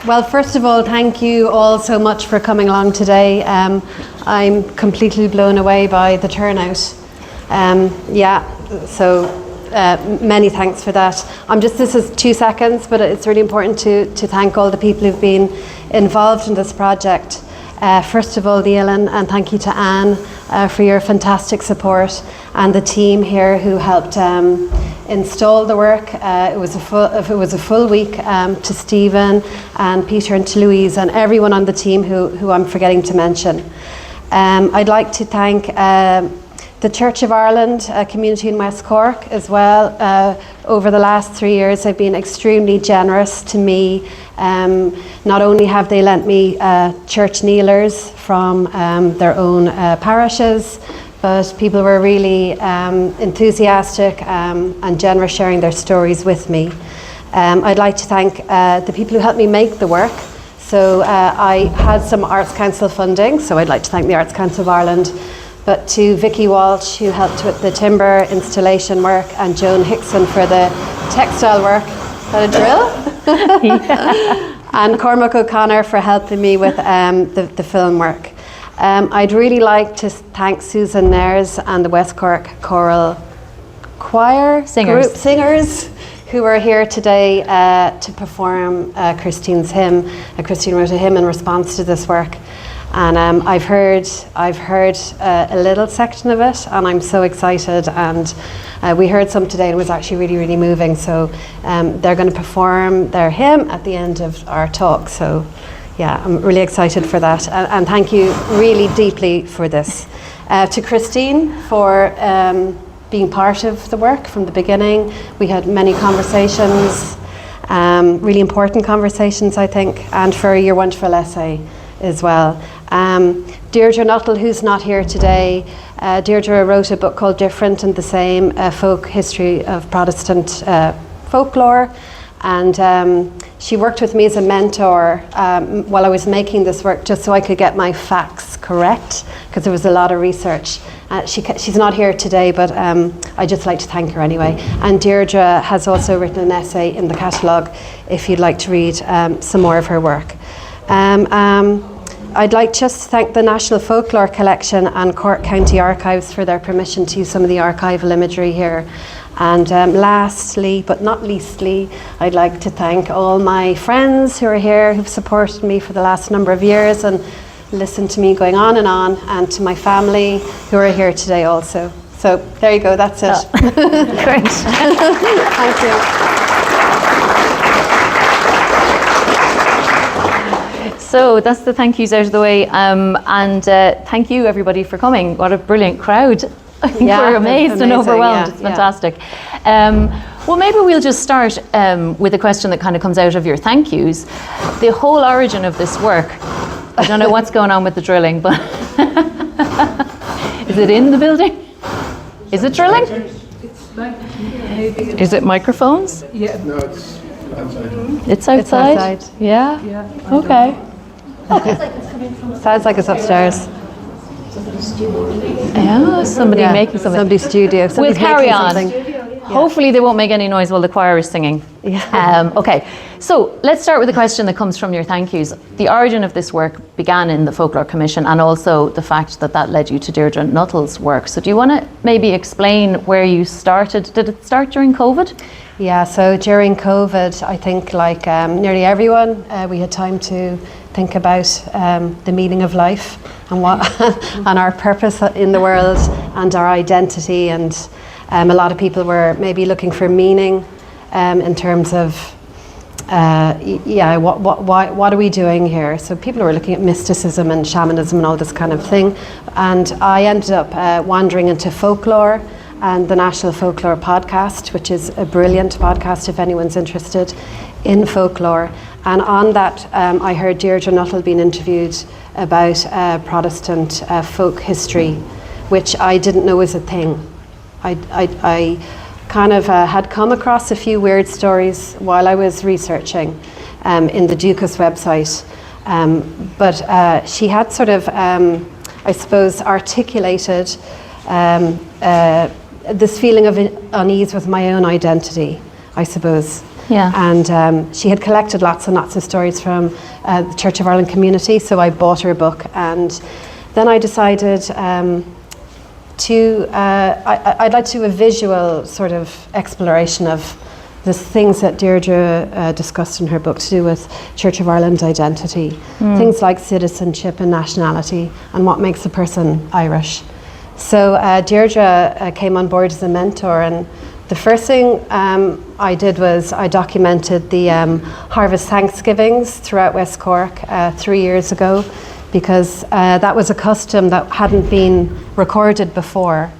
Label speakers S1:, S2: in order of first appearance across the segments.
S1: Well, first of all, thank you all so much for coming along today. I'm completely blown away by the turnout. Many thanks for that. This is 2 seconds, but it's really important to thank all the people who've been involved in this project. First of all, Uillinn, and thank you to Anne for your fantastic support, and the team here who helped install the work. It was a full week, to Stephen and Peter and to Louise and everyone on the team who I'm forgetting to mention. I'd like to thank the Church of Ireland community in West Cork as well. Over the last 3 years, they've been extremely generous to me. Not only have they lent me church kneelers from their own parishes, but people were really enthusiastic and generous, sharing their stories with me. I'd like to thank the people who helped me make the work. So I had some Arts Council funding, so I'd like to thank the Arts Council of Ireland. But to Vicky Walsh, who helped with the timber installation work, and Joan Hickson for the textile work. Is that a drill? Yeah. And Cormac O'Connor for helping me with the film work. I'd really like to thank Susan Nares and the West Cork Choral Singers who are here today to perform Cristíne's hymn. Cristíne wrote a hymn in response to this work. And I've heard a little section of it, and I'm so excited. And we heard some today, and it was actually really, really moving. So they're going to perform their hymn at the end of our talk. So yeah, I'm really excited for that. And thank you really deeply for this. To Cristíne for being part of the work from the beginning. We had many conversations, really important conversations, I think, and for your wonderful essay as well. Deirdre Nuttall, who's not here today, Deirdre wrote a book called Different and the Same, a folk history of Protestant folklore, and she worked with me as a mentor while I was making this work, just so I could get my facts correct, because there was a lot of research. She's not here today, but I'd just like to thank her anyway. And Deirdre has also written an essay in the catalogue if you'd like to read some more of her work. I'd like just to thank the National Folklore Collection and Cork County Archives for their permission to use some of the archival imagery here. And lastly, but not leastly, I'd like to thank all my friends who are here, who've supported me for the last number of years and listened to me going on, and to my family who are here today also. So there you go, that's it.
S2: Oh. Great.
S1: Thank you.
S2: So that's the thank yous out of the way, and thank you everybody for coming. What a brilliant crowd. I think we're amazed and overwhelmed. It's fantastic. Well, maybe we'll just start with a question that kind of comes out of your thank yous. The whole origin of this work, I don't know what's going on with the drilling, but is it in the building? Is it drilling? Is it microphones?
S3: Yeah. No, it's outside.
S2: It's outside?
S1: It's outside.
S2: Yeah?
S1: Yeah.
S2: Okay.
S1: Sounds like it's upstairs.
S2: Yeah, somebody making something.
S1: Somebody's studio.
S2: We'll carry on.
S1: Yeah.
S2: Hopefully they won't make any noise while the choir is singing.
S1: Yeah.
S2: Okay, so let's start with a question that comes from your thank yous. The origin of this work began in the Folklore Commission, and also the fact that led you to Deirdre Nuttall's work. So do you want to maybe explain where you started? Did it start during COVID?
S1: Yeah, so during COVID, I think like nearly everyone, we had time to think about the meaning of life and what and our purpose in the world and our identity, and a lot of people were maybe looking for meaning in terms of what are we doing here? So people were looking at mysticism and shamanism and all this kind of thing, and I ended up wandering into folklore and the National Folklore Podcast, which is a brilliant podcast if anyone's interested in folklore. And on that, I heard Deirdre Nuttall being interviewed about Protestant folk history, which I didn't know was a thing. I kind of had come across a few weird stories while I was researching in the Ducas website, but she had sort of, I suppose, articulated this feeling of unease with my own identity, I suppose.
S2: Yeah.
S1: And she had collected lots and lots of stories from the Church of Ireland community, so I bought her book. And then I decided I'd like to do a visual sort of exploration of the things that Deirdre discussed in her book to do with Church of Ireland identity, things like citizenship and nationality, and what makes a person Irish. So Deirdre came on board as a mentor, and the first thing I did was I documented the Harvest Thanksgivings throughout West Cork 3 years ago, because that was a custom that hadn't been recorded before.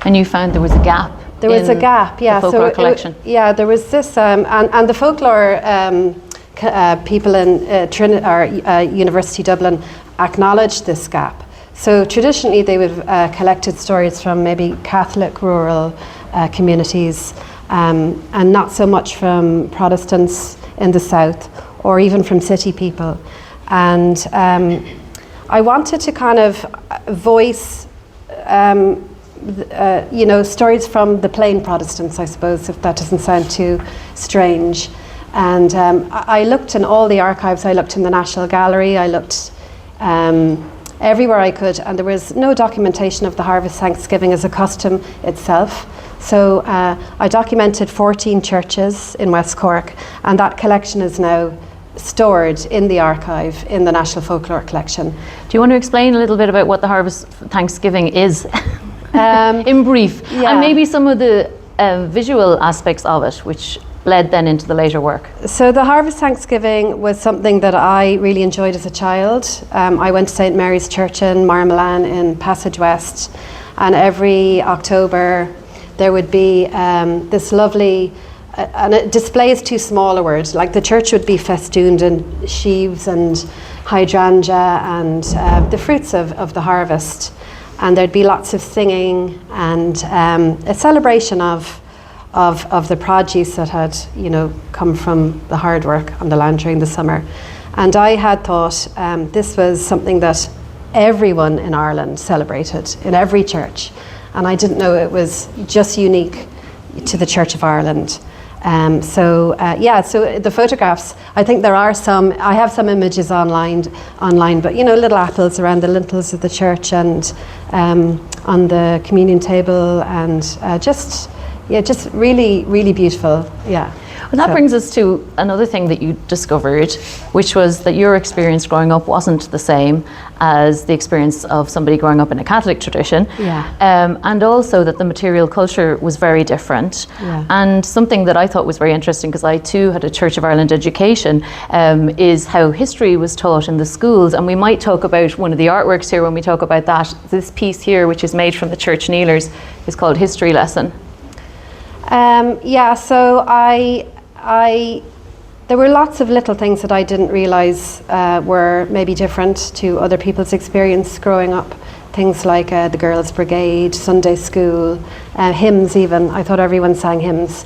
S1: And
S2: you found there was a gap.
S1: There was a gap, yeah.
S2: The folklore collection.
S1: There was this, and the folklore people in University Dublin acknowledged this gap. So traditionally they would have collected stories from maybe Catholic rural communities, and not so much from Protestants in the south, or even from city people. And I wanted to kind of voice stories from the plain Protestants, I suppose, if that doesn't sound too strange. And I looked in all the archives. I looked in the National Gallery. I looked everywhere I could, and there was no documentation of the Harvest Thanksgiving as a custom itself. So I documented 14 churches in West Cork, and that collection is now stored in the archive in the National Folklore Collection.
S2: Do you want to explain a little bit about what the Harvest Thanksgiving is? In brief, and maybe some of the visual aspects of it, which led then into the later work.
S1: So the Harvest Thanksgiving was something that I really enjoyed as a child. I went to St. Mary's Church in Marmelan in Passage West, and every October there would be this lovely, and a display is too small a word, like the church would be festooned in sheaves and hydrangea and the fruits of the harvest. And there'd be lots of singing and a celebration of the produce that had, come from the hard work on the land during the summer. And I had thought this was something that everyone in Ireland celebrated in every church. And I didn't know it was just unique to the Church of Ireland. So the photographs, I think there are some, I have some images online, but little apples around the lintels of the church and on the communion table, and just really, really beautiful, yeah.
S2: Well, that brings us to another thing that you discovered, which was that your experience growing up wasn't the same as the experience of somebody growing up in a Catholic tradition.
S1: Yeah.
S2: And also that the material culture was very different.
S1: Yeah.
S2: And something that I thought was very interesting, because I too had a Church of Ireland education, is how history was taught in the schools. And we might talk about one of the artworks here when we talk about that. This piece here, which is made from the church kneelers, is called History Lesson.
S1: So there were lots of little things that I didn't realise were maybe different to other people's experience growing up. Things like the Girls' Brigade, Sunday school, hymns even. I thought everyone sang hymns.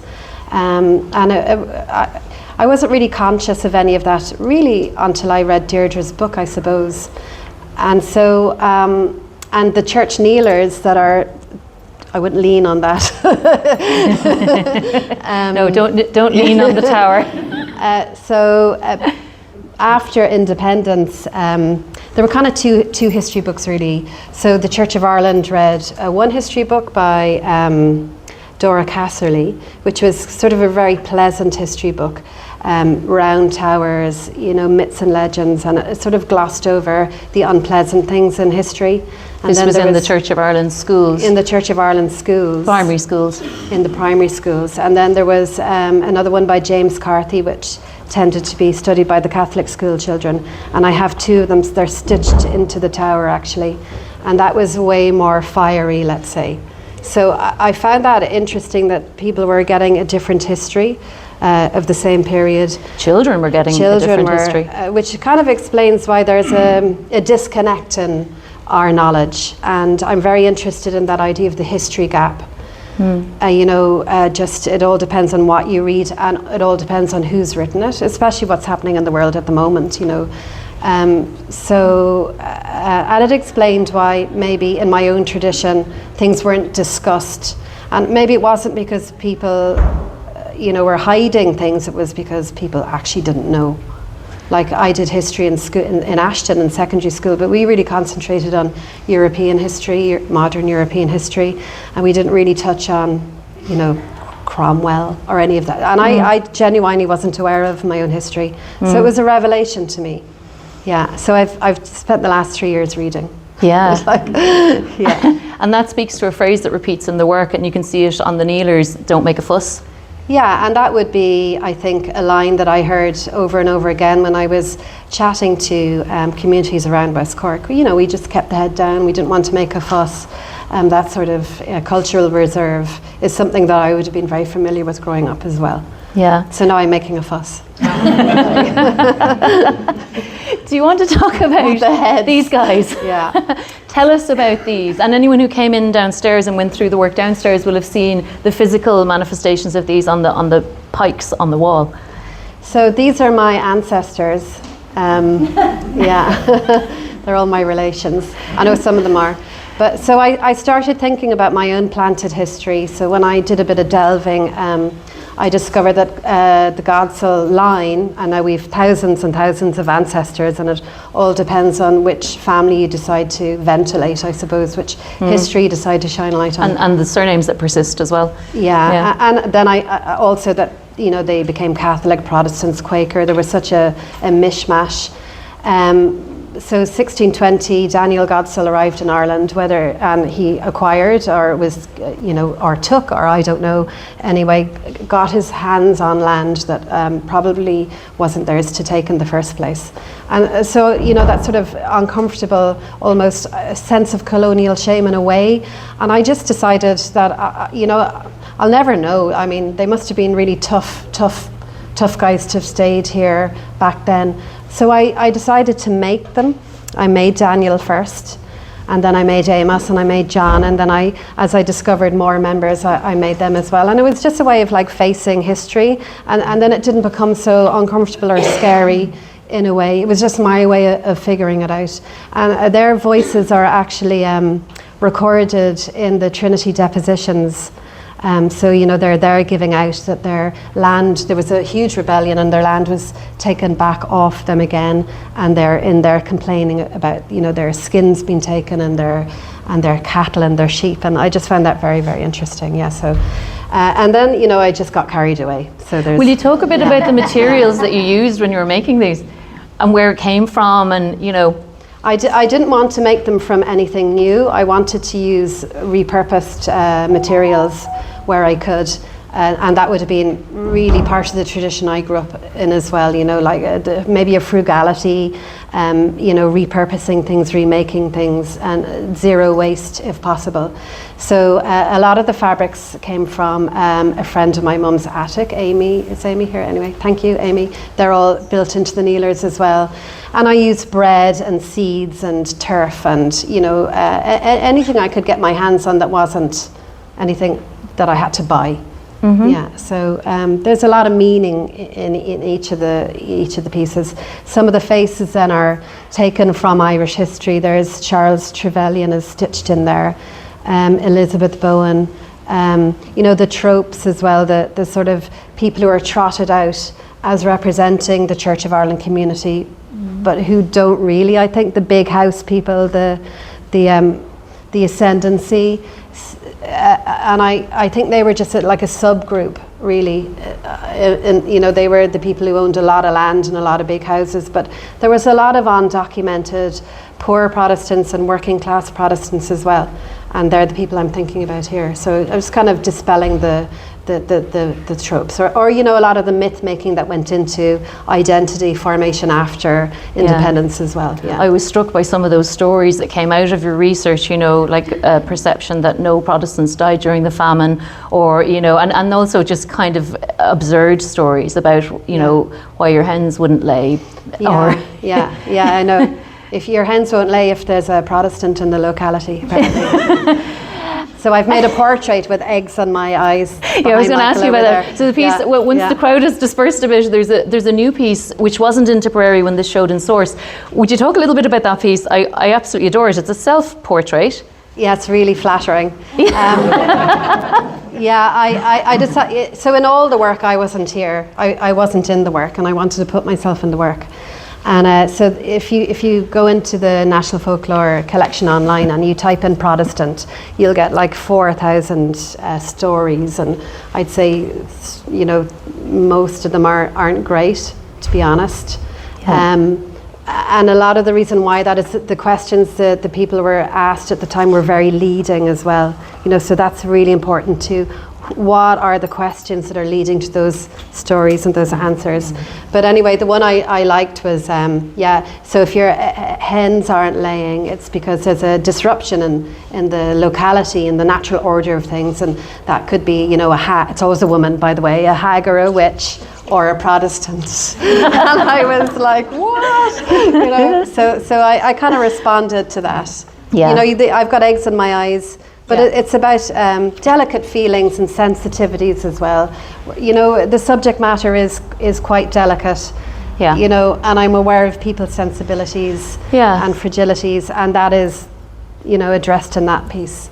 S1: I wasn't really conscious of any of that really until I read Deirdre's book, I suppose. And so, and the church kneelers that are, I wouldn't lean on that.
S2: No, don't lean on the tower.
S1: After independence, there were kind of two history books really. So the Church of Ireland read one history book by Dora Casserly, which was sort of a very pleasant history book, round towers, myths and legends, and it sort of glossed over the unpleasant things in history. And
S2: this was in the Church of Ireland schools?
S1: In the Church of Ireland schools.
S2: Primary schools?
S1: In the primary schools. And then there was another one by James Carthy, which tended to be studied by the Catholic school children. And I have two of them, they're stitched into the tower actually. And that was way more fiery, let's say. So I found that interesting that people were getting a different history of the same period.
S2: Children were getting a different history.
S1: Which kind of explains why there's a disconnect in our knowledge. And I'm very interested in that idea of the history gap. Just it all depends on what you read, and it all depends on who's written it, especially what's happening in the world at the moment, and it explained why maybe in my own tradition things weren't discussed, and maybe it wasn't because people were hiding things, it was because people actually didn't know. Like I did history in school in Ashton in secondary school, but we really concentrated on European history, modern European history, and we didn't really touch on, Cromwell or any of that. And I genuinely wasn't aware of my own history, so it was a revelation to me. Yeah. So I've spent the last 3 years reading.
S2: Yeah.
S1: Yeah.
S2: And that speaks to a phrase that repeats in the work, and you can see it on the kneelers: "Don't make a fuss."
S1: Yeah, and that would be, I think, a line that I heard over and over again when I was chatting to communities around West Cork. We just kept the head down, we didn't want to make a fuss. That sort of cultural reserve is something that I would have been very familiar with growing up as well.
S2: Yeah.
S1: So now I'm making a fuss.
S2: Do you want to talk about these guys?
S1: Yeah.
S2: Tell us about these. And anyone who came in downstairs and went through the work downstairs will have seen the physical manifestations of these on the pikes on the wall.
S1: So these are my ancestors. Yeah, they're all my relations. I know some of them are. But so I started thinking about my own planted history. So when I did a bit of delving, I discovered that the Godsell line, and now we've thousands and thousands of ancestors, and it all depends on which family you decide to ventilate, I suppose, which history you decide to shine light on.
S2: And the surnames that persist as well.
S1: Yeah. And then I also that, they became Catholic, Protestants, Quaker. There was such a mishmash. So 1620, Daniel Godsell arrived in Ireland, and he acquired or was, or took, or I don't know, anyway, got his hands on land that probably wasn't theirs to take in the first place. And so, that sort of uncomfortable, almost a sense of colonial shame in a way. And I just decided that, I'll never know. I mean, they must have been really tough guys to have stayed here back then. So I decided to make them. I made Daniel first, and then I made Amos, and I made John, and then as I discovered more members, I made them as well. And it was just a way of facing history, and then it didn't become so uncomfortable or scary in a way. It was just my way of figuring it out. And their voices are actually recorded in the Trinity depositions. So they're giving out that their land, there was a huge rebellion and their land was taken back off them again, and they're in there complaining about their skins being taken and their cattle and their sheep, and I just found that very, very interesting. Yeah. So and then I just got carried away. So there's.
S2: Will you talk a bit about the materials that you used when you were making these, and where it came from, and
S1: I didn't want to make them from anything new. I wanted to use repurposed materials where I could, and that would have been really part of the tradition I grew up in as well, maybe a frugality, repurposing things, remaking things, and zero waste if possible. So a lot of the fabrics came from a friend of my mum's attic, Amy. Is Amy here? Anyway, thank you, Amy. They're all built into the kneelers as well. And I used bread and seeds and turf and, anything I could get my hands on that wasn't anything that I had to buy. Mm-hmm. Yeah, so there's a lot of meaning in each of the pieces. Some of the faces then are taken from Irish history. There's Charles Trevelyan is stitched in there, Elizabeth Bowen, the tropes as well, the sort of people who are trotted out as representing the Church of Ireland community, but who don't really. I think the big house people, the ascendancy, and I think they were just like a subgroup, really. They were the people who owned a lot of land and a lot of big houses, but there was a lot of undocumented poor Protestants and working class Protestants as well, and they're the people I'm thinking about here. So I was kind of dispelling the tropes, or a lot of the myth making that went into identity formation after independence as well. Yeah.
S2: I was struck by some of those stories that came out of your research, like a perception that no Protestants died during the famine, or and also just kind of absurd stories about why your hens wouldn't lay.
S1: Yeah, I know. If your hens won't lay if there's a Protestant in the locality, apparently. So I've made a portrait with eggs on my eyes.
S2: Yeah, I was going to ask you about that. So the piece, once the crowd has dispersed a bit, there's a new piece which wasn't in Tipperary when this showed in Source. Would you talk a little bit about that piece? I absolutely adore it. It's a self-portrait.
S1: Yeah, it's really flattering. Yeah, I decided, so in all the work I wasn't here. I wasn't in the work, and I wanted to put myself in the work. And so if you go into the National Folklore Collection online and you type in Protestant, you'll get like 4,000 stories, and I'd say, you know, most of them aren't great, to be honest. Yeah. And a lot of the reason why that is the questions that the people were asked at the time were very leading as well. You know, so that's really important too. What are the questions that are leading to those stories and those answers? But anyway, the one I liked was, so if your hens aren't laying, it's because there's a disruption in the locality, in the natural order of things, and that could be, you know, it's always a woman, by the way, a hag or a witch, or a Protestant. And I was like, what? You know, so I kind of responded to that. Yeah. You know, I've got eggs in my eyes, but it's about delicate feelings and sensitivities as well. You know, the subject matter is quite delicate. Yeah. You know, and I'm aware of people's sensibilities and fragilities, and that is, you know, addressed in that piece.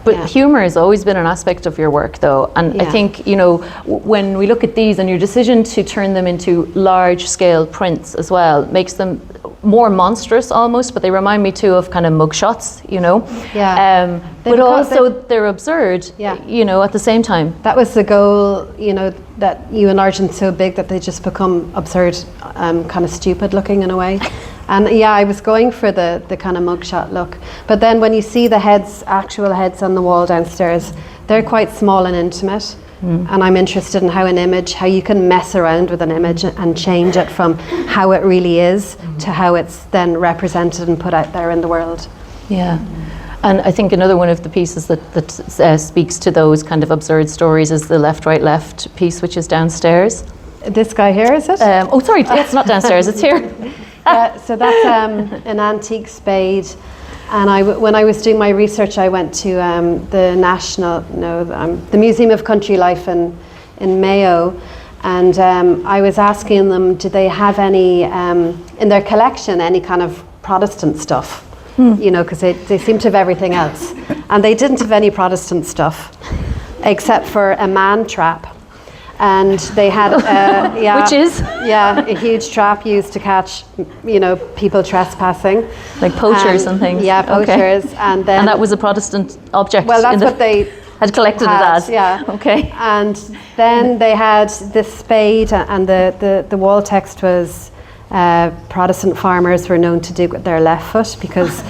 S2: But humour has always been an aspect of your work, though, and I think, you know, when we look at these and your decision to turn them into large-scale prints as well makes them more monstrous almost, but they remind me too of kind of mugshots, you know. Yeah. But also they're absurd, you know, at the same time.
S1: That was the goal, you know, that you enlarge them so big that they just become absurd, kind of stupid looking in a way. And I was going for the kind of mugshot look. But then when you see the actual heads on the wall downstairs, they're quite small and intimate. And I'm interested in how you can mess around with an image and change it from how it really is to how it's then represented and put out there in the world.
S2: Yeah. And I think another one of the pieces that speaks to those kind of absurd stories is the left, right, left piece, which is downstairs.
S1: This guy here, is it?
S2: Sorry, it's not downstairs, it's here.
S1: So that's an antique spade. And when I was doing my research, I went to the Museum of Country Life in Mayo, and I was asking them, do they have any, in their collection, any kind of Protestant stuff? You know, because they seem to have everything else. And they didn't have any Protestant stuff, except for a man trap. And they had,
S2: which is?
S1: A huge trap used to catch, you know, people trespassing.
S2: Like poachers and things.
S1: Yeah, poachers. Okay. And that was
S2: a Protestant object.
S1: Well, that's what they
S2: had collected it as.
S1: Yeah.
S2: Okay.
S1: And then they had this spade, and the wall text was, Protestant farmers were known to dig with their left foot because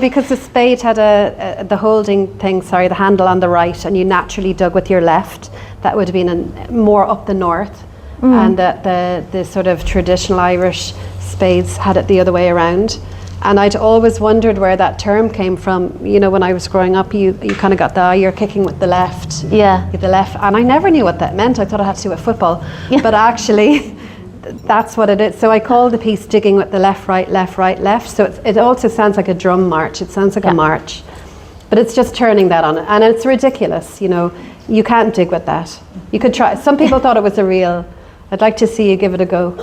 S1: because the spade had the handle on the right, and you naturally dug with your left. That would have been more up the north, and the sort of traditional Irish spades had it the other way around. And I'd always wondered where that term came from. You know, when I was growing up, you kind of got you're kicking with the left. Yeah. The left, and I never knew what that meant. I thought it had to do with football, but actually. That's what it is. So I call the piece digging with the left, right, left, right, left. So it also sounds like a drum march. It sounds like a march. But it's just turning that on. And it's ridiculous, you know. You can't dig with that. You could try. Some people thought it was I'd like to see you give it a go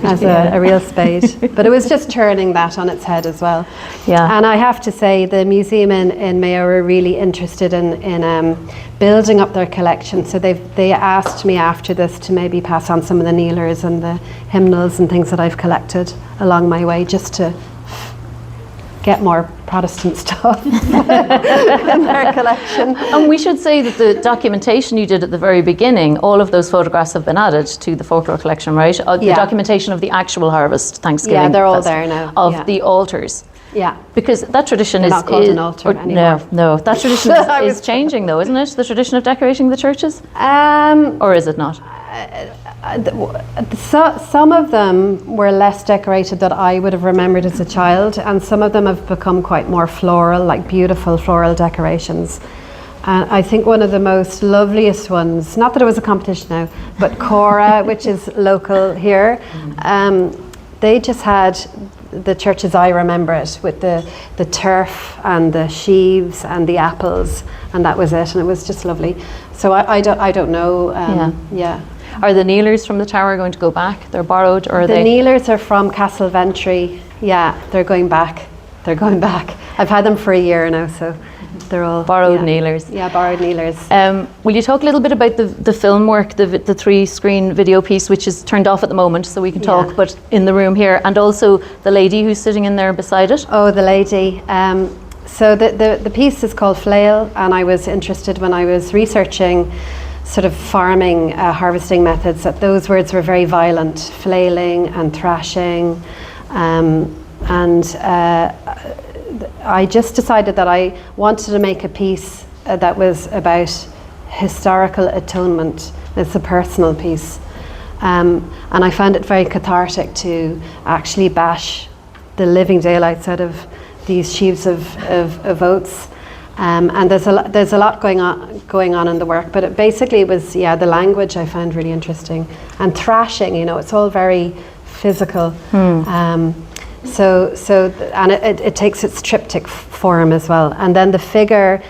S1: as a real spade. But it was just turning that on its head as well. Yeah. And I have to say the museum in Mayo are really interested in building up their collection. So they asked me after this to maybe pass on some of the kneelers and the hymnals and things that I've collected along my way, just to get more Protestant stuff in their collection.
S2: And we should say that the documentation you did at the very beginning, all of those photographs have been added to the folklore collection, right? The documentation of the actual harvest, Thanksgiving.
S1: Yeah, they're all there now.
S2: Of the altars.
S1: Yeah.
S2: Because that tradition
S1: they're not called an altar anymore.
S2: No, that tradition is changing though, isn't it? The tradition of decorating the churches? Or is it not?
S1: Some of them were less decorated that I would have remembered as a child, and some of them have become quite more floral, like beautiful floral decorations. And I think one of the most loveliest ones, not that it was a competition now, but Cora, which is local here, they just had the church as I remember it, with the turf and the sheaves and the apples, and that was it, and it was just lovely. So I don't know.
S2: Are the kneelers from the tower going to go back? They're borrowed, or are
S1: the kneelers are from Castleventry. Yeah, they're going back. they're going back. I've had them for a year now, so they're all
S2: borrowed kneelers.
S1: Yeah, borrowed kneelers.
S2: Will you talk a little bit about the film work, the 3-screen video piece, which is turned off at the moment, so we can talk, but in the room here, and also the lady who's sitting in there beside it?
S1: Oh, the lady. So the piece is called Flail, and I was interested when I was researching sort of farming, harvesting methods, that those words were very violent, flailing and thrashing, I just decided that I wanted to make a piece that was about historical atonement. It's a personal piece, and I found it very cathartic to actually bash the living daylights out of these sheaves of oats. And there's a lot going on in the work, but it basically was the language I found really interesting, and thrashing. It's all very physical. And it takes its triptych form as well. And then the figure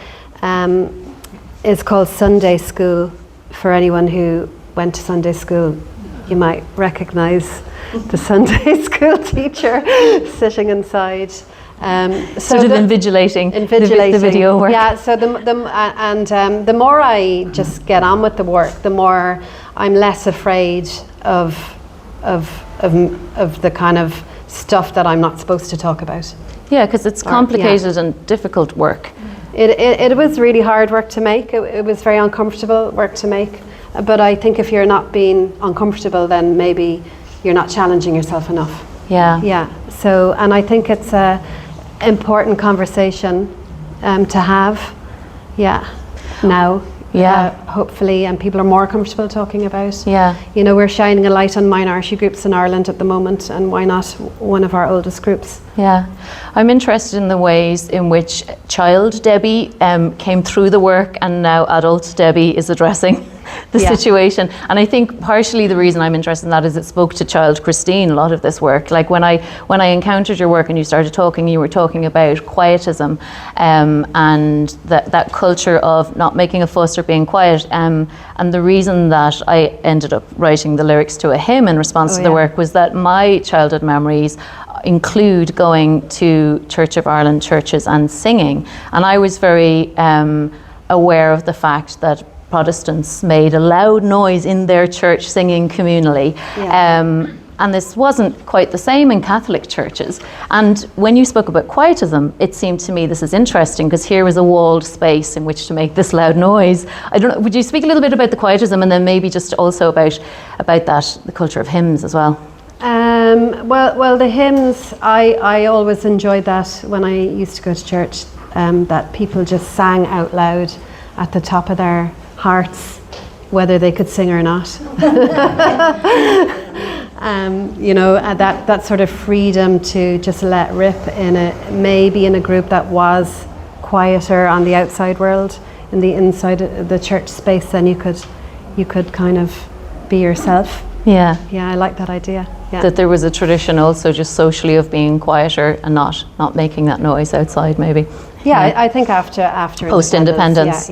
S1: is called Sunday School. For anyone who went to Sunday school, you might recognise the Sunday school teacher sitting inside.
S2: Sort of invigilating the video work.
S1: Yeah, so the more I just get on with the work, the more I'm less afraid of the kind of stuff that I'm not supposed to talk about.
S2: Yeah, because it's complicated and difficult work.
S1: It was really hard work to make. It was very uncomfortable work to make. But I think if you're not being uncomfortable, then maybe you're not challenging yourself enough.
S2: Yeah.
S1: Yeah. So, and I think it's a important conversation to have. Yeah. Now. Hopefully, and people are more comfortable talking about.
S2: Yeah.
S1: We're shining a light on minority groups in Ireland at the moment, and why not one of our oldest groups?
S2: Yeah. I'm interested in the ways in which child Debbie came through the work, and now adult Debbie is addressing the situation. And I think partially the reason I'm interested in that is it spoke to child Cristín, a lot of this work. Like when I encountered your work and you started talking, you were talking about quietism, and that culture of not making a fuss or being quiet. And the reason that I ended up writing the lyrics to a hymn in response to the work was that my childhood memories include going to Church of Ireland churches and singing. And I was very aware of the fact that Protestants made a loud noise in their church singing communally. And this wasn't quite the same in Catholic churches. And when you spoke about quietism, it seemed to me this is interesting, because here was a walled space in which to make this loud noise. I don't know, would you speak a little bit about the quietism, and then maybe just also about that, the culture of hymns as well?
S1: Well, the hymns, I always enjoyed that when I used to go to church, that people just sang out loud at the top of their hearts, whether they could sing or not. That sort of freedom to just let rip maybe in a group that was quieter on the outside world. In the inside of the church space, then you could kind of be yourself. Yeah, I like that idea. Yeah.
S2: That there was a tradition also just socially of being quieter and not making that noise outside, maybe.
S1: Yeah, I think after
S2: post-independence.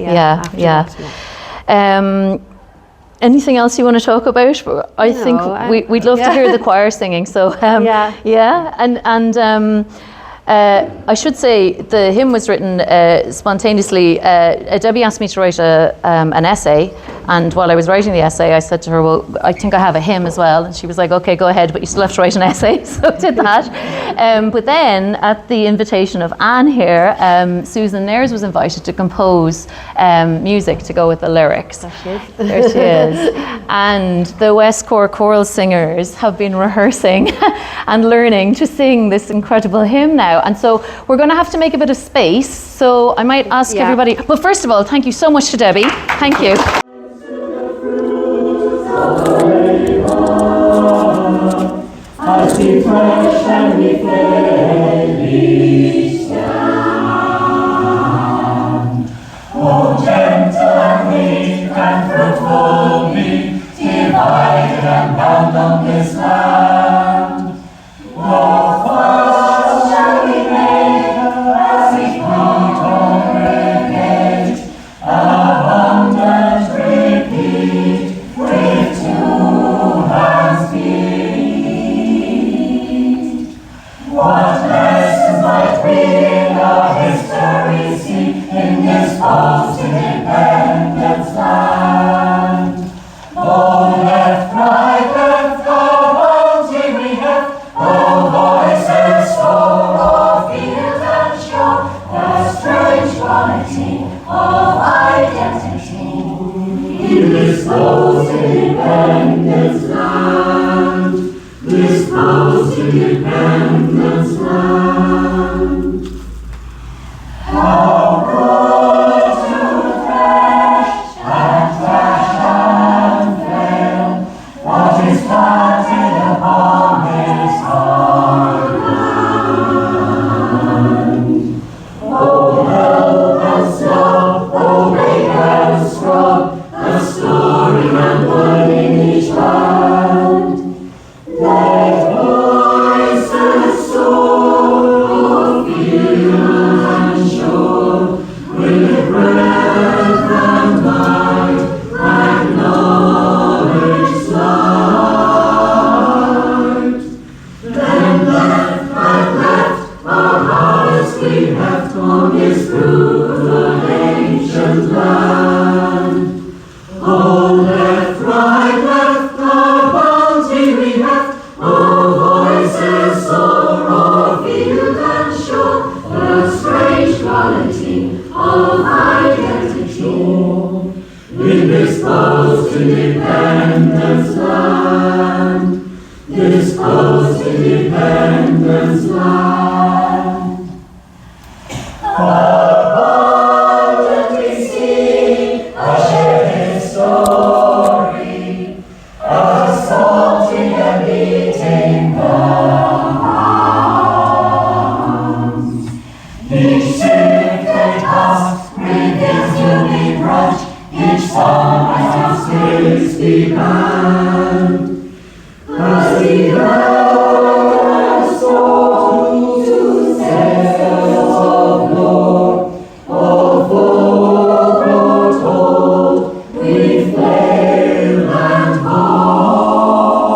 S2: Anything else you want to talk about? I think we'd love to hear the choir singing. So I should say the hymn was written spontaneously. Debbie asked me to write an essay, and while I was writing the essay, I said to her, well, I think I have a hymn as well. And she was like, okay, go ahead, but you still have to write an essay. So I did that. But then, at the invitation of Anne here, Susan Nares was invited to compose music to go with the lyrics. There she is. And the West Cork Choral Singers have been rehearsing and learning to sing this incredible hymn now. And so we're going to have to make a bit of space. So I might ask everybody. But first of all, thank you so much to Debbie. Thank you.
S4: What lessons might we in this post-independence land, this post-independence land. How good to thresh and flail what is planted upon this hard land. Oh, help us now, oh, make us strong, a story and one in each land. Let voices soar of field and shore, with breath and might and knowledge's light. Then left by left, our harvest we heft on this fruitful ancient land. Oh, left, right, our bounty we heft, oh, voices soar o'er field and shore, the strange quality of identity in this post-independence land, this post-independence land. Abundantly see a shared story, assaulting and beating the hounds. Each sifted husk reveals to be crushed, each song as its be banned. As the elders soar to sails of lore, of folklore told, with flail and hold.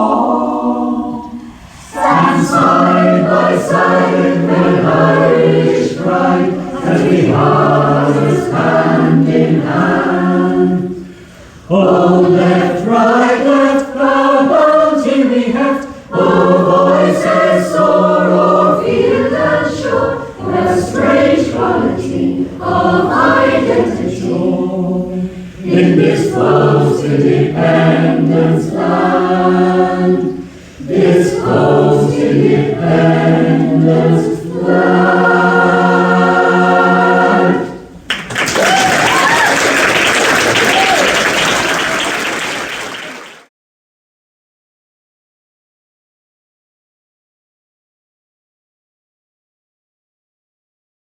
S4: Stand side by side with Irish pride, as we harvest hand in hand. Oh, left, right, our bounty we heft, oh, voices soar o'er field and shore, the strange quality of identity in this post-independence land, this post-independence